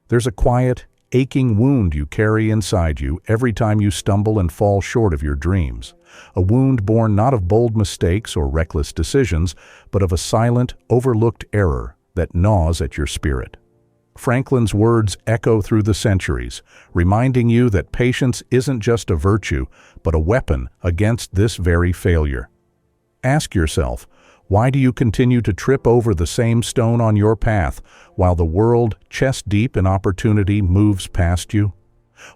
There's a quiet, aching wound you carry inside you every time you stumble and fall short of your dreams. A wound born not of bold mistakes or reckless decisions, but of a silent, overlooked error that gnaws at your spirit. Franklin's words echo through the centuries, reminding you that patience isn't just a virtue, but a weapon against this very failure. Ask yourself, why do you continue to trip over the same stone on your path while the world, chest-deep in opportunity, moves past you?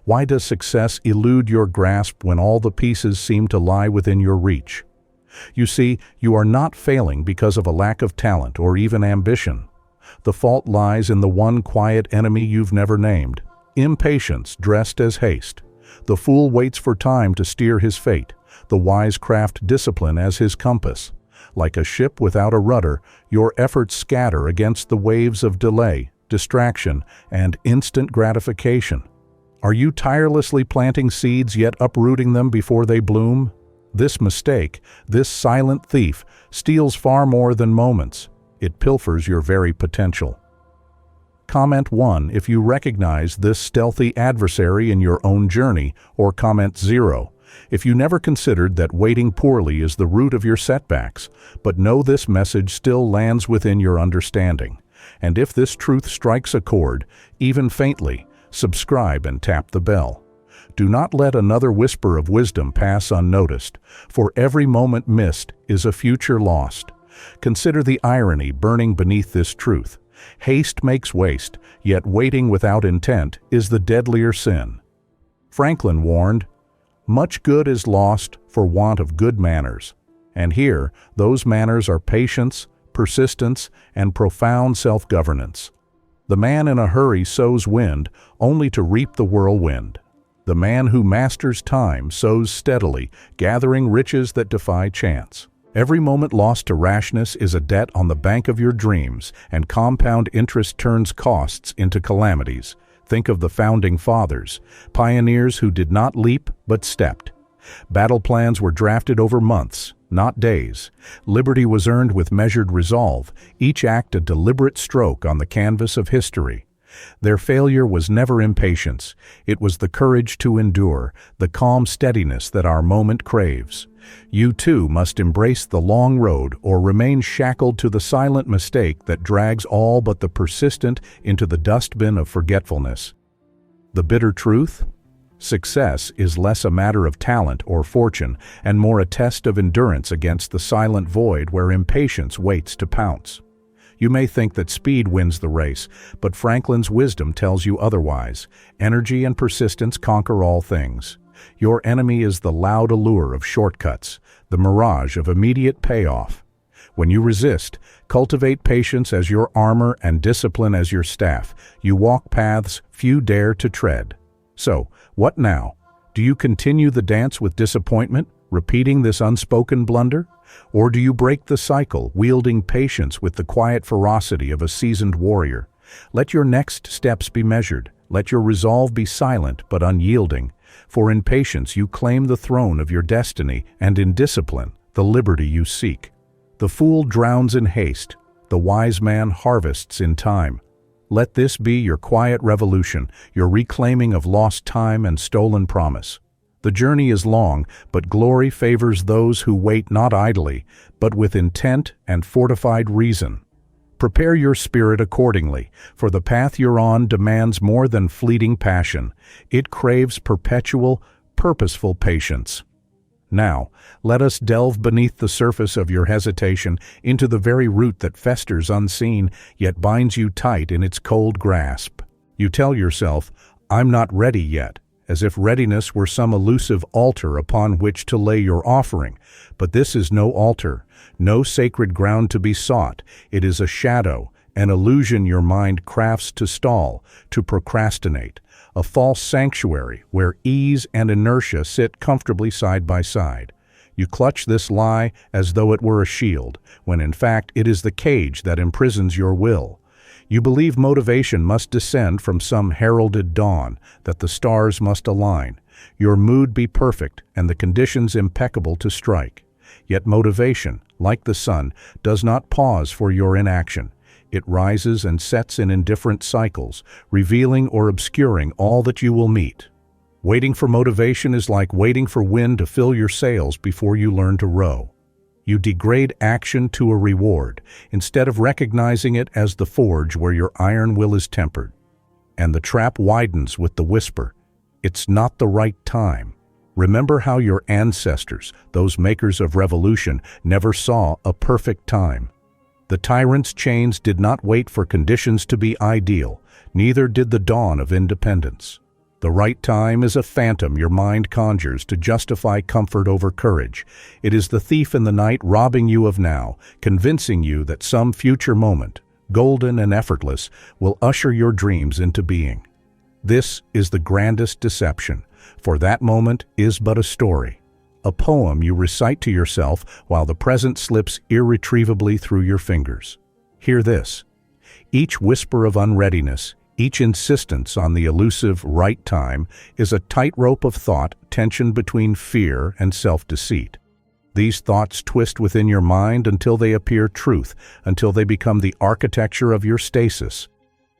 Why does success elude your grasp when all the pieces seem to lie within your reach? You see, you are not failing because of a lack of talent or even ambition. The fault lies in the one quiet enemy you've never named: impatience dressed as haste. The fool waits for time to steer his fate. The wise craft discipline as his compass. Like a ship without a rudder, your efforts scatter against the waves of delay, distraction, and instant gratification. Are you tirelessly planting seeds yet uprooting them before they bloom? This mistake, this silent thief, steals far more than moments. It pilfers your very potential. Comment 1 if you recognize this stealthy adversary in your own journey, or comment 0 if you never considered that waiting poorly is the root of your setbacks, but know this message still lands within your understanding. And if this truth strikes a chord, even faintly, subscribe and tap the bell. Do not let another whisper of wisdom pass unnoticed, for every moment missed is a future lost. Consider the irony burning beneath this truth. Haste makes waste, yet waiting without intent is the deadlier sin. Franklin warned, "Much good is lost for want of good manners." And here, those manners are patience, persistence, and profound self-governance. The man in a hurry sows wind, only to reap the whirlwind. The man who masters time sows steadily, gathering riches that defy chance. Every moment lost to rashness is a debt on the bank of your dreams, and compound interest turns costs into calamities. Think of the founding fathers, pioneers who did not leap but stepped. Battle plans were drafted over months, not days. Liberty was earned with measured resolve, each act a deliberate stroke on the canvas of history. Their failure was never impatience. It was the courage to endure, the calm steadiness that our moment craves. You too must embrace the long road or remain shackled to the silent mistake that drags all but the persistent into the dustbin of forgetfulness. The bitter truth? Success is less a matter of talent or fortune and more a test of endurance against the silent void where impatience waits to pounce. You may think that speed wins the race, but Franklin's wisdom tells you otherwise. Energy and persistence conquer all things. Your enemy is the loud allure of shortcuts, the mirage of immediate payoff. When you resist, cultivate patience as your armor and discipline as your staff. You walk paths few dare to tread. So, what now? Do you continue the dance with disappointment, repeating this unspoken blunder? Or do you break the cycle, wielding patience with the quiet ferocity of a seasoned warrior? Let your next steps be measured. Let your resolve be silent but unyielding. For in patience you claim the throne of your destiny, and in discipline, the liberty you seek. The fool drowns in haste. The wise man harvests in time. Let this be your quiet revolution, your reclaiming of lost time and stolen promise. The journey is long, but glory favors those who wait not idly, but with intent and fortified reason. Prepare your spirit accordingly, for the path you're on demands more than fleeting passion. It craves perpetual, purposeful patience. Now, let us delve beneath the surface of your hesitation into the very root that festers unseen, yet binds you tight in its cold grasp. You tell yourself, "I'm not ready yet," as if readiness were some elusive altar upon which to lay your offering. But this is no altar, no sacred ground to be sought. It is a shadow, an illusion your mind crafts to stall, to procrastinate, a false sanctuary where ease and inertia sit comfortably side by side. You clutch this lie as though it were a shield, when in fact it is the cage that imprisons your will. You believe motivation must descend from some heralded dawn, that the stars must align, your mood be perfect, and the conditions impeccable to strike. Yet motivation, like the sun, does not pause for your inaction. It rises and sets in indifferent cycles, revealing or obscuring all that you will meet. Waiting for motivation is like waiting for wind to fill your sails before you learn to row. You degrade action to a reward, instead of recognizing it as the forge where your iron will is tempered. And the trap widens with the whisper, "It's not the right time." Remember how your ancestors, those makers of revolution, never saw a perfect time. The tyrant's chains did not wait for conditions to be ideal, neither did the dawn of independence. The right time is a phantom your mind conjures to justify comfort over courage. It is the thief in the night robbing you of now, convincing you that some future moment, golden and effortless, will usher your dreams into being. This is the grandest deception, for that moment is but a story, a poem you recite to yourself while the present slips irretrievably through your fingers. Hear this. Each whisper of unreadiness, each insistence on the elusive right time is a tightrope of thought tensioned between fear and self-deceit. These thoughts twist within your mind until they appear truth, until they become the architecture of your stasis.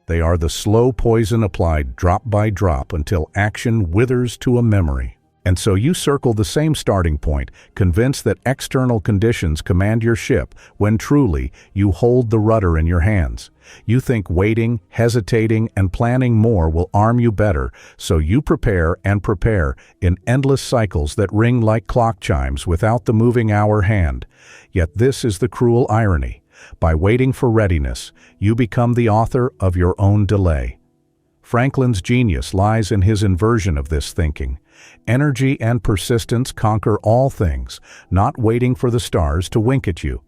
They are the slow poison applied drop by drop until action withers to a memory. And so you circle the same starting point, convinced that external conditions command your ship, when truly you hold the rudder in your hands. You think waiting, hesitating, and planning more will arm you better, so you prepare and prepare in endless cycles that ring like clock chimes without the moving hour hand. Yet this is the cruel irony. By waiting for readiness, you become the author of your own delay. Franklin's genius lies in his inversion of this thinking. Energy and persistence conquer all things, not waiting for the stars to wink at you.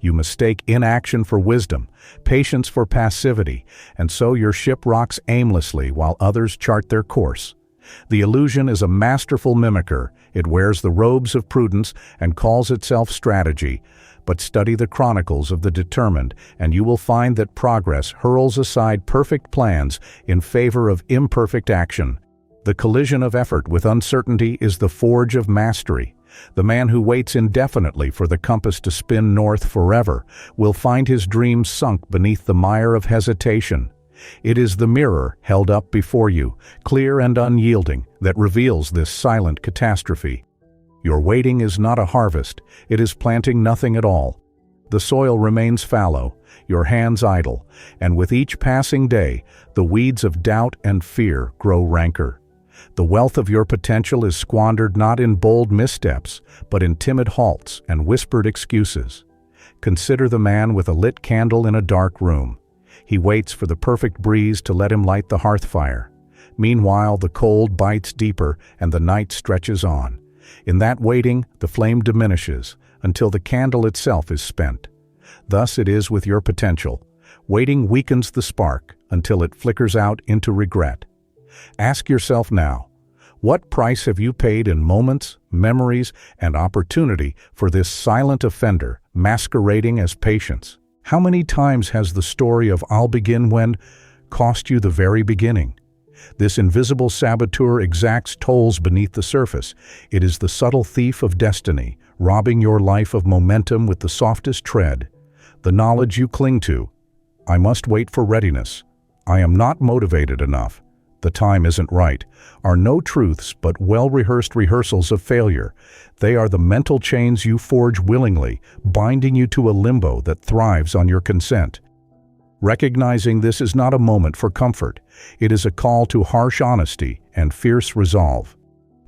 You mistake inaction for wisdom, patience for passivity, and so your ship rocks aimlessly while others chart their course. The illusion is a masterful mimicker. It wears the robes of prudence and calls itself strategy. But study the chronicles of the determined, and you will find that progress hurls aside perfect plans in favor of imperfect action. The collision of effort with uncertainty is the forge of mastery. The man who waits indefinitely for the compass to spin north forever will find his dreams sunk beneath the mire of hesitation. It is the mirror held up before you, clear and unyielding, that reveals this silent catastrophe. Your waiting is not a harvest, it is planting nothing at all. The soil remains fallow, your hands idle, and with each passing day, the weeds of doubt and fear grow ranker. The wealth of your potential is squandered not in bold missteps, but in timid halts and whispered excuses. Consider the man with a lit candle in a dark room. He waits for the perfect breeze to let him light the hearth fire. Meanwhile, the cold bites deeper and the night stretches on. In that waiting, the flame diminishes until the candle itself is spent. Thus it is with your potential. Waiting weakens the spark until it flickers out into regret. Ask yourself now, what price have you paid in moments, memories, and opportunity for this silent offender masquerading as patience? How many times has the story of "I'll begin when" cost you the very beginning? This invisible saboteur exacts tolls beneath the surface. It is the subtle thief of destiny, robbing your life of momentum with the softest tread. The knowledge you cling to, "I must wait for readiness," "I am not motivated enough," "the time isn't right," are no truths but well-rehearsed rehearsals of failure. They are the mental chains you forge willingly, binding you to a limbo that thrives on your consent. Recognizing this is not a moment for comfort. It is a call to harsh honesty and fierce resolve.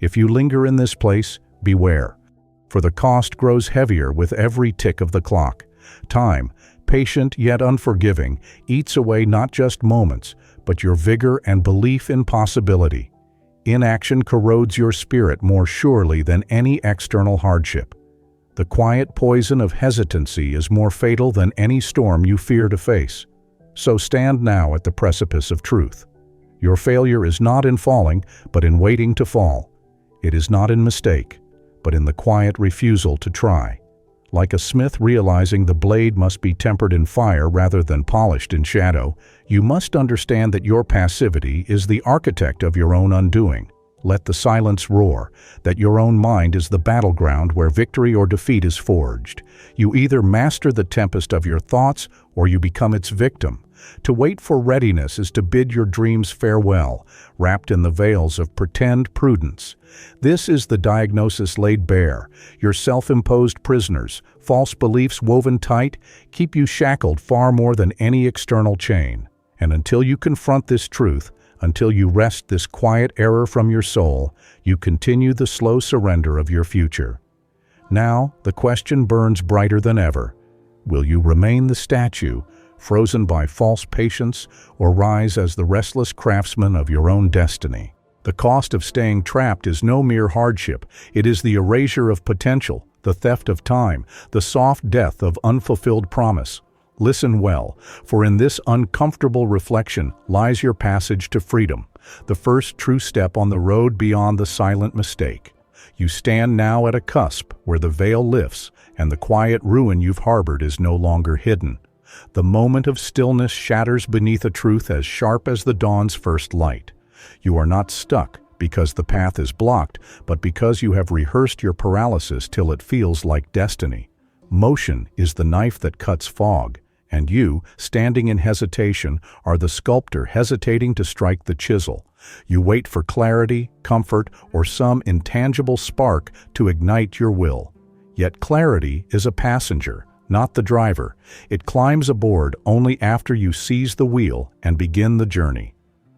If you linger in this place, beware, for the cost grows heavier with every tick of the clock. Time, patient yet unforgiving, eats away not just moments, but your vigor and belief in possibility. Inaction corrodes your spirit more surely than any external hardship. The quiet poison of hesitancy is more fatal than any storm you fear to face. So stand now at the precipice of truth. Your failure is not in falling, but in waiting to fall. It is not in mistake, but in the quiet refusal to try. Like a smith realizing the blade must be tempered in fire rather than polished in shadow, you must understand that your passivity is the architect of your own undoing. Let the silence roar, that your own mind is the battleground where victory or defeat is forged. You either master the tempest of your thoughts or you become its victim. To wait for readiness is to bid your dreams farewell, wrapped in the veils of pretend prudence. This is the diagnosis laid bare. Your self-imposed prisoners, false beliefs woven tight, keep you shackled far more than any external chain. And until you confront this truth, until you wrest this quiet error from your soul, you continue the slow surrender of your future. Now, the question burns brighter than ever. Will you remain the statue, frozen by false patience, or rise as the restless craftsman of your own destiny? The cost of staying trapped is no mere hardship. It is the erasure of potential, the theft of time, the soft death of unfulfilled promise. Listen well, for in this uncomfortable reflection lies your passage to freedom, the first true step on the road beyond the silent mistake. You stand now at a cusp where the veil lifts and the quiet ruin you've harbored is no longer hidden. The moment of stillness shatters beneath a truth as sharp as the dawn's first light. You are not stuck because the path is blocked, but because you have rehearsed your paralysis till it feels like destiny. Motion is the knife that cuts fog, and you, standing in hesitation, are the sculptor hesitating to strike the chisel. You wait for clarity, comfort, or some intangible spark to ignite your will. Yet clarity is a passenger, not the driver. It climbs aboard only after you seize the wheel and begin the journey.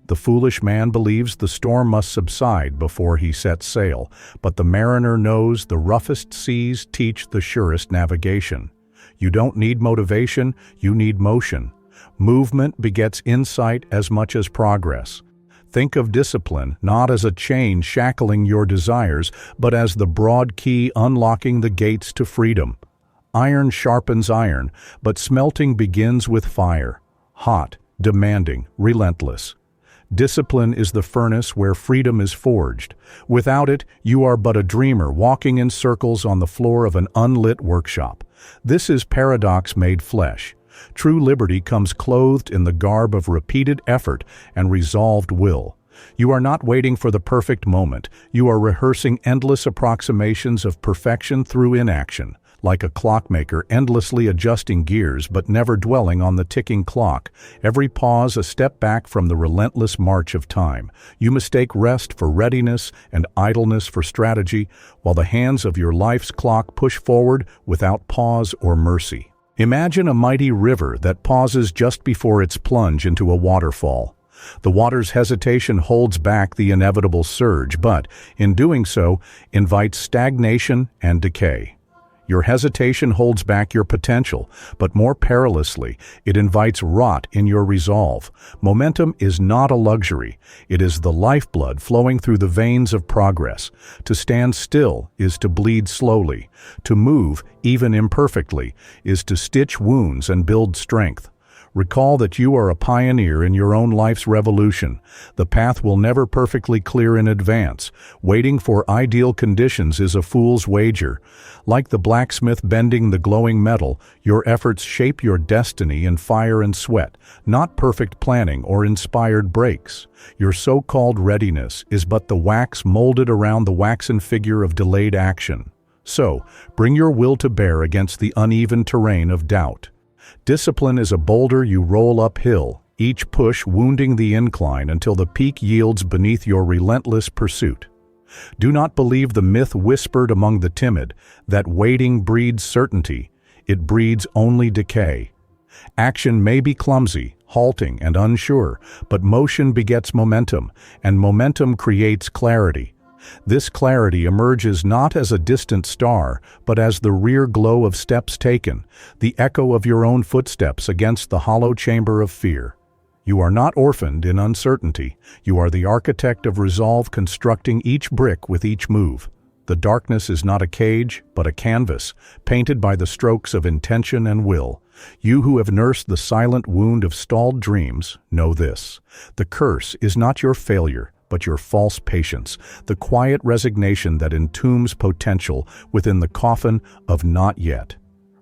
The foolish man believes the storm must subside before he sets sail, but the mariner knows the roughest seas teach the surest navigation. You don't need motivation, you need motion. Movement begets insight as much as progress. Think of discipline not as a chain shackling your desires, but as the broad key unlocking the gates to freedom. Iron sharpens iron, but smelting begins with fire. Hot, demanding, relentless. Discipline is the furnace where freedom is forged. Without it, you are but a dreamer walking in circles on the floor of an unlit workshop. This is paradox made flesh. True liberty comes clothed in the garb of repeated effort and resolved will. You are not waiting for the perfect moment. You are rehearsing endless approximations of perfection through inaction, like a clockmaker endlessly adjusting gears but never dwelling on the ticking clock, every pause a step back from the relentless march of time. You mistake rest for readiness and idleness for strategy, while the hands of your life's clock push forward without pause or mercy. Imagine a mighty river that pauses just before its plunge into a waterfall. The water's hesitation holds back the inevitable surge, but, in doing so, invites stagnation and decay. Your hesitation holds back your potential, but more perilously, it invites rot in your resolve. Momentum is not a luxury. It is the lifeblood flowing through the veins of progress. To stand still is to bleed slowly. To move, even imperfectly, is to stitch wounds and build strength. Recall that you are a pioneer in your own life's revolution. The path will never perfectly clear in advance. Waiting for ideal conditions is a fool's wager. Like the blacksmith bending the glowing metal, your efforts shape your destiny in fire and sweat, not perfect planning or inspired breaks. Your so-called readiness is but the wax molded around the waxen figure of delayed action. So, bring your will to bear against the uneven terrain of doubt. Discipline is a boulder you roll uphill, each push wounding the incline until the peak yields beneath your relentless pursuit. Do not believe the myth whispered among the timid, that waiting breeds certainty. It breeds only decay. Action may be clumsy, halting, and unsure, but motion begets momentum, and momentum creates clarity. This clarity emerges not as a distant star, but as the rear glow of steps taken, the echo of your own footsteps against the hollow chamber of fear. You are not orphaned in uncertainty. You are the architect of resolve, constructing each brick with each move. The darkness is not a cage, but a canvas, painted by the strokes of intention and will. You who have nursed the silent wound of stalled dreams, know this. The curse is not your failure, but your false patience, the quiet resignation that entombs potential within the coffin of not yet.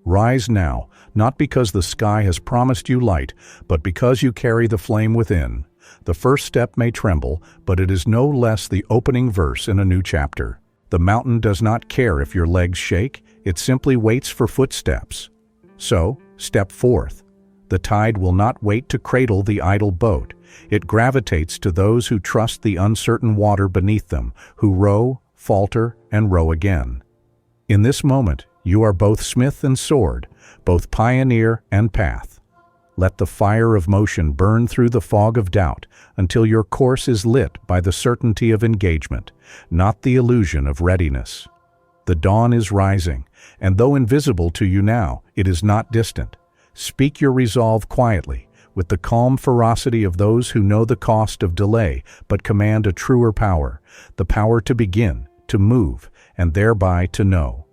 Rise now, not because the sky has promised you light, but because you carry the flame within. The first step may tremble, but it is no less the opening verse in a new chapter. The mountain does not care if your legs shake, it simply waits for footsteps. So, step forth. The tide will not wait to cradle the idle boat. It gravitates to those who trust the uncertain water beneath them, who row, falter, and row again. In this moment, you are both smith and sword, both pioneer and path. Let the fire of motion burn through the fog of doubt until your course is lit by the certainty of engagement, not the illusion of readiness. The dawn is rising, and though invisible to you now, it is not distant. Speak your resolve quietly, with the calm ferocity of those who know the cost of delay but command a truer power, the power to begin, to move, and thereby to know.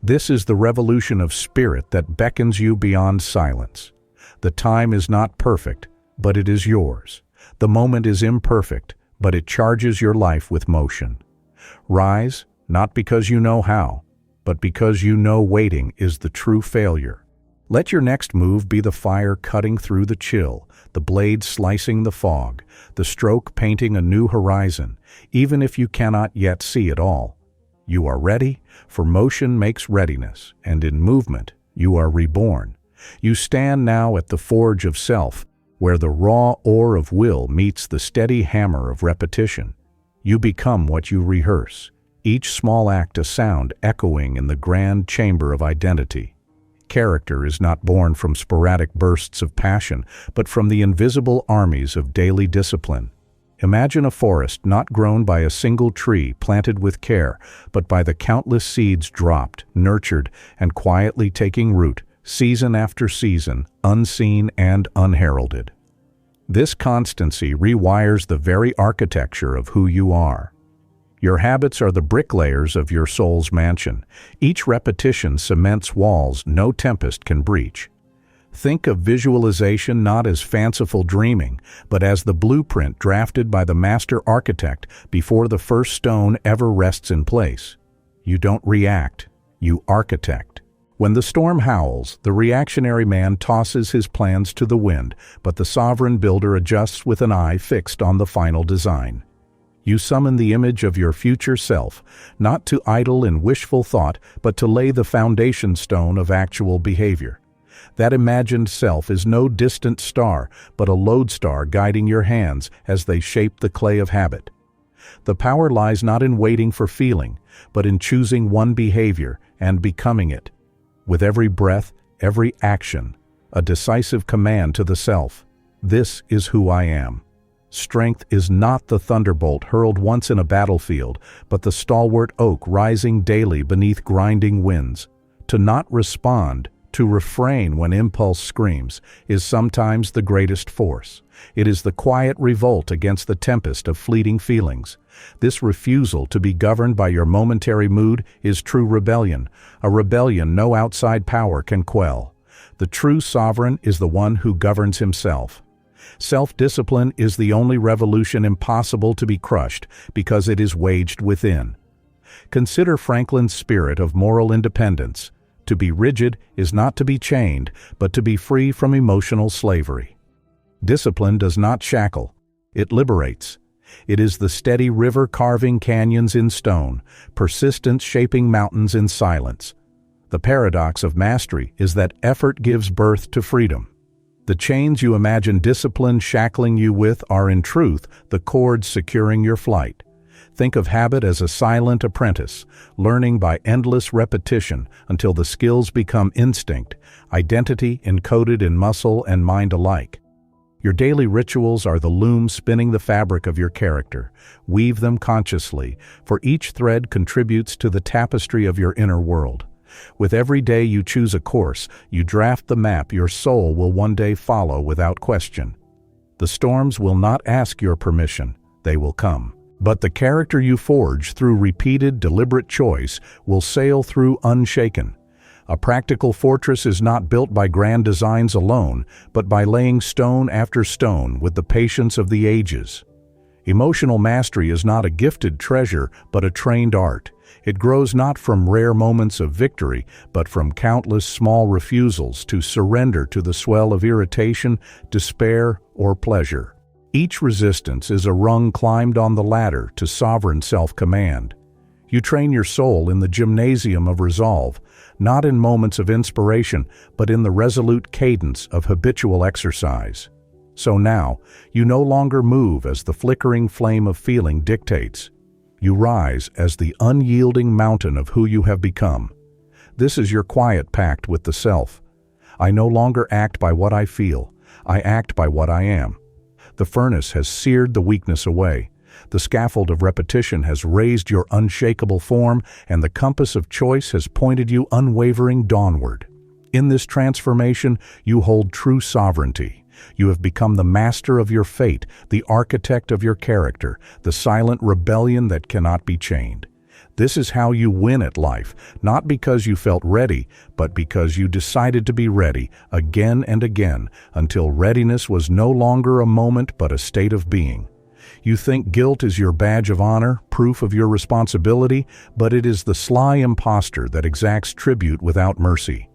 This is the revolution of spirit that beckons you beyond silence. The time is not perfect, but it is yours. The moment is imperfect, but it charges your life with motion. Rise, not because you know how, but because you know waiting is the true failure. Let your next move be the fire cutting through the chill, the blade slicing the fog, the stroke painting a new horizon, even if you cannot yet see it all. You are ready, for motion makes readiness, and in movement you are reborn. You stand now at the forge of self, where the raw ore of will meets the steady hammer of repetition. You become what you rehearse, each small act a sound echoing in the grand chamber of identity. Character is not born from sporadic bursts of passion, but from the invisible armies of daily discipline. Imagine a forest not grown by a single tree planted with care, but by the countless seeds dropped, nurtured, and quietly taking root, season after season, unseen and unheralded. This constancy rewires the very architecture of who you are. Your habits are the bricklayers of your soul's mansion. Each repetition cements walls no tempest can breach. Think of visualization not as fanciful dreaming, but as the blueprint drafted by the master architect before the first stone ever rests in place. You don't react, you architect. When the storm howls, the reactionary man tosses his plans to the wind, but the sovereign builder adjusts with an eye fixed on the final design. You summon the image of your future self, not to idle in wishful thought, but to lay the foundation stone of actual behavior. That imagined self is no distant star, but a lodestar guiding your hands as they shape the clay of habit. The power lies not in waiting for feeling, but in choosing one behavior and becoming it. With every breath, every action, a decisive command to the self. This is who I am. Strength is not the thunderbolt hurled once in a battlefield, but the stalwart oak rising daily beneath grinding winds. To not respond, to refrain when impulse screams, is sometimes the greatest force. It is the quiet revolt against the tempest of fleeting feelings. This refusal to be governed by your momentary mood is true rebellion, a rebellion no outside power can quell. The true sovereign is the one who governs himself. Self-discipline is the only revolution impossible to be crushed because it is waged within. Consider Franklin's spirit of moral independence. To be rigid is not to be chained, but to be free from emotional slavery. Discipline does not shackle, it liberates. It is the steady river carving canyons in stone, persistence shaping mountains in silence. The paradox of mastery is that effort gives birth to freedom. The chains you imagine discipline shackling you with are in truth the cords securing your flight. Think of habit as a silent apprentice, learning by endless repetition until the skills become instinct, identity encoded in muscle and mind alike. Your daily rituals are the loom spinning the fabric of your character. Weave them consciously, for each thread contributes to the tapestry of your inner world. With every day you choose a course, you draft the map your soul will one day follow without question. The storms will not ask your permission, they will come. But the character you forge through repeated, deliberate choice will sail through unshaken. A practical fortress is not built by grand designs alone, but by laying stone after stone with the patience of the ages. Emotional mastery is not a gifted treasure, but a trained art. It grows not from rare moments of victory, but from countless small refusals to surrender to the swell of irritation, despair, or pleasure. Each resistance is a rung climbed on the ladder to sovereign self-command. You train your soul in the gymnasium of resolve, not in moments of inspiration, but in the resolute cadence of habitual exercise. So now, you no longer move as the flickering flame of feeling dictates. You rise as the unyielding mountain of who you have become. This is your quiet pact with the self. I no longer act by what I feel. I act by what I am. The furnace has seared the weakness away. The scaffold of repetition has raised your unshakable form, and the compass of choice has pointed you unwavering dawnward. In this transformation, you hold true sovereignty. You have become the master of your fate, the architect of your character, the silent rebellion that cannot be chained. This is how you win at life, not because you felt ready, but because you decided to be ready again and again, until readiness was no longer a moment but a state of being. You think guilt is your badge of honor, proof of your responsibility, but it is the sly impostor that exacts tribute without mercy.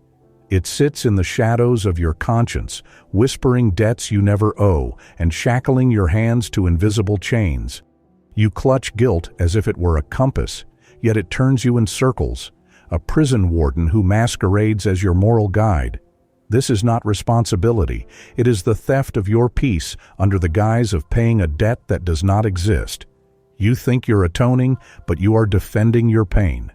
It sits in the shadows of your conscience, whispering debts you never owe and shackling your hands to invisible chains. You clutch guilt as if it were a compass, yet it turns you in circles, a prison warden who masquerades as your moral guide. This is not responsibility. It is the theft of your peace under the guise of paying a debt that does not exist. You think you're atoning, but you are defending your pain.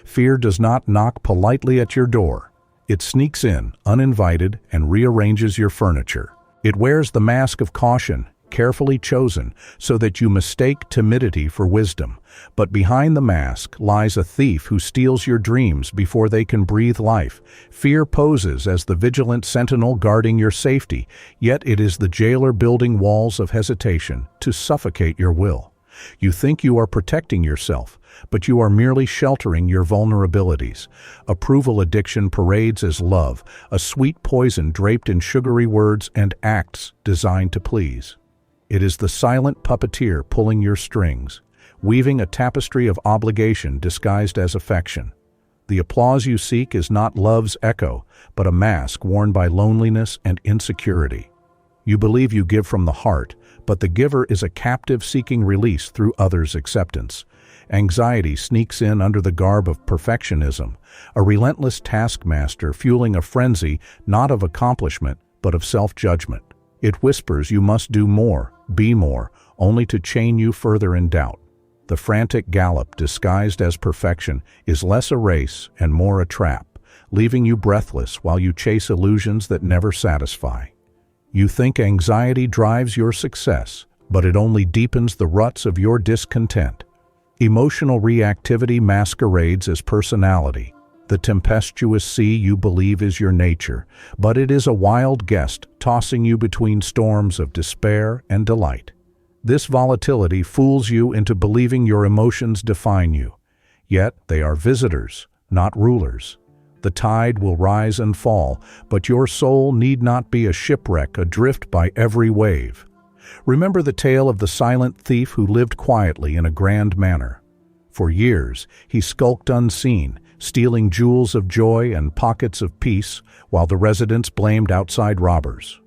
Fear does not knock politely at your door. It sneaks in, uninvited, and rearranges your furniture. It wears the mask of caution, carefully chosen, so that you mistake timidity for wisdom. But behind the mask lies a thief who steals your dreams before they can breathe life. Fear poses as the vigilant sentinel guarding your safety, yet it is the jailer building walls of hesitation to suffocate your will. You think you are protecting yourself, but you are merely sheltering your vulnerabilities. Approval addiction parades as love, a sweet poison draped in sugary words and acts designed to please. It is the silent puppeteer pulling your strings, weaving a tapestry of obligation disguised as affection. The applause you seek is not love's echo, but a mask worn by loneliness and insecurity. You believe you give from the heart, but the giver is a captive seeking release through others' acceptance. Anxiety sneaks in under the garb of perfectionism, a relentless taskmaster fueling a frenzy not of accomplishment, but of self-judgment. It whispers you must do more, be more, only to chain you further in doubt. The frantic gallop disguised as perfection is less a race and more a trap, leaving you breathless while you chase illusions that never satisfy. You think anxiety drives your success, but it only deepens the ruts of your discontent. Emotional reactivity masquerades as personality, the tempestuous sea you believe is your nature, but it is a wild guest tossing you between storms of despair and delight. This volatility fools you into believing your emotions define you, yet they are visitors, not rulers. The tide will rise and fall, but your soul need not be a shipwreck adrift by every wave. Remember the tale of the silent thief who lived quietly in a grand manner. For years, he skulked unseen, stealing jewels of joy and pockets of peace, while the residents blamed outside robbers.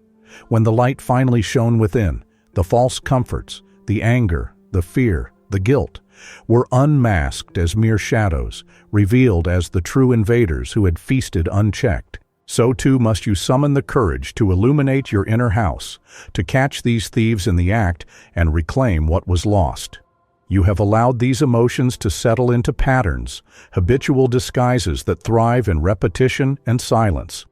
When the light finally shone within, the false comforts, the anger, the fear, the guilt, were unmasked as mere shadows, revealed as the true invaders who had feasted unchecked. So too must you summon the courage to illuminate your inner house, to catch these thieves in the act and reclaim what was lost. You have allowed these emotions to settle into patterns, habitual disguises that thrive in repetition and silence.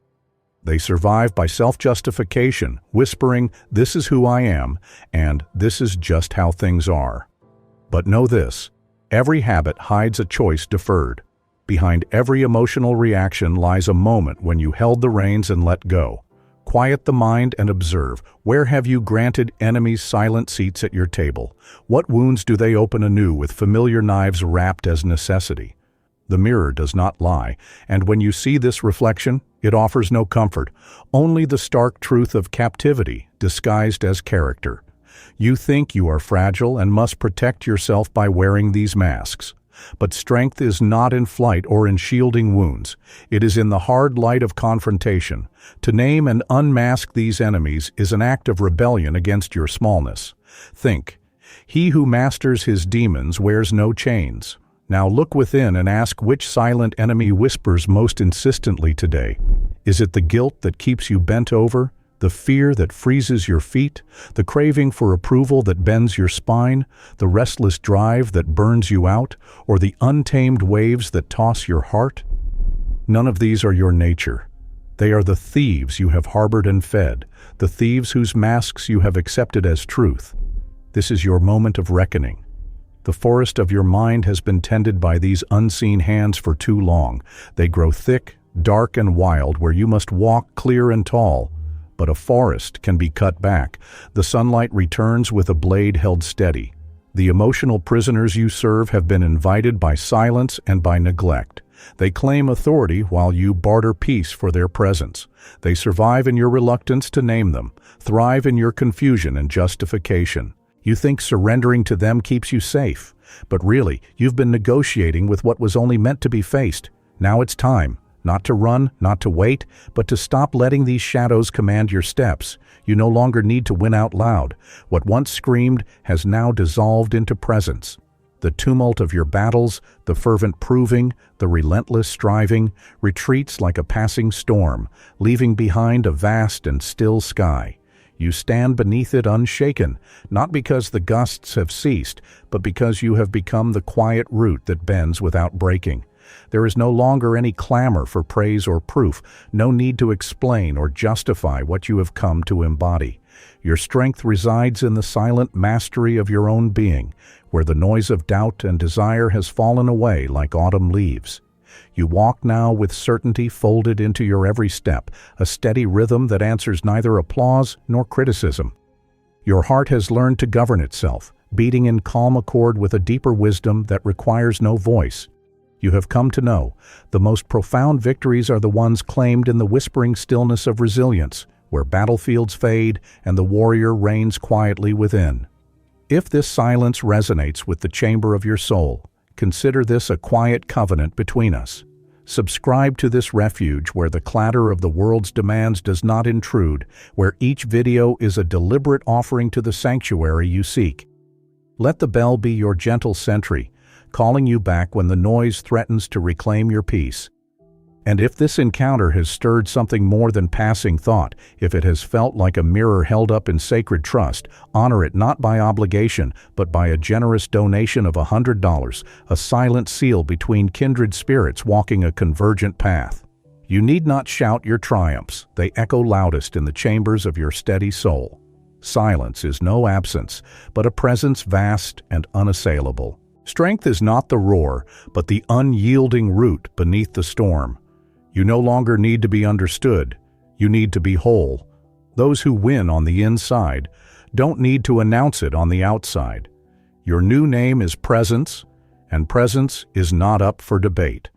They survive by self-justification, whispering, "This is who I am," and "This is just how things are." But know this, every habit hides a choice deferred. Behind every emotional reaction lies a moment when you held the reins and let go. Quiet the mind and observe. Where have you granted enemies silent seats at your table? What wounds do they open anew with familiar knives wrapped as necessity? The mirror does not lie, and when you see this reflection, it offers no comfort, only the stark truth of captivity disguised as character. You think you are fragile and must protect yourself by wearing these masks. But strength is not in flight or in shielding wounds. It is in the hard light of confrontation. To name and unmask these enemies is an act of rebellion against your smallness. Think, he who masters his demons wears no chains. Now look within and ask which silent enemy whispers most insistently today. Is it the guilt that keeps you bent over? The fear that freezes your feet? The craving for approval that bends your spine? The restless drive that burns you out? Or the untamed waves that toss your heart? None of these are your nature. They are the thieves you have harbored and fed, the thieves whose masks you have accepted as truth. This is your moment of reckoning. The forest of your mind has been tended by these unseen hands for too long. They grow thick, dark, and wild where you must walk clear and tall. But a forest can be cut back. The sunlight returns with a blade held steady. The emotional prisoners you serve have been invited by silence and by neglect. They claim authority while you barter peace for their presence. They survive in your reluctance to name them, thrive in your confusion and justification. You think surrendering to them keeps you safe, but really, you've been negotiating with what was only meant to be faced. Now it's time, not to run, not to wait, but to stop letting these shadows command your steps. You no longer need to win out loud. What once screamed has now dissolved into presence. The tumult of your battles, the fervent proving, the relentless striving, retreats like a passing storm, leaving behind a vast and still sky. You stand beneath it unshaken, not because the gusts have ceased, but because you have become the quiet root that bends without breaking. There is no longer any clamor for praise or proof, no need to explain or justify what you have come to embody. Your strength resides in the silent mastery of your own being, where the noise of doubt and desire has fallen away like autumn leaves. You walk now with certainty folded into your every step, a steady rhythm that answers neither applause nor criticism. Your heart has learned to govern itself, beating in calm accord with a deeper wisdom that requires no voice. You have come to know the most profound victories are the ones claimed in the whispering stillness of resilience, where battlefields fade and the warrior reigns quietly within. If this silence resonates with the chamber of your soul, consider this a quiet covenant between us. Subscribe to this refuge where the clatter of the world's demands does not intrude, where each video is a deliberate offering to the sanctuary you seek. Let the bell be your gentle sentry, calling you back when the noise threatens to reclaim your peace. And if this encounter has stirred something more than passing thought, if it has felt like a mirror held up in sacred trust, honor it not by obligation, but by a generous donation of $100, a silent seal between kindred spirits walking a convergent path. You need not shout your triumphs, they echo loudest in the chambers of your steady soul. Silence is no absence, but a presence vast and unassailable. Strength is not the roar, but the unyielding root beneath the storm. You no longer need to be understood. You need to be whole. Those who win on the inside don't need to announce it on the outside. Your new name is presence, and presence is not up for debate.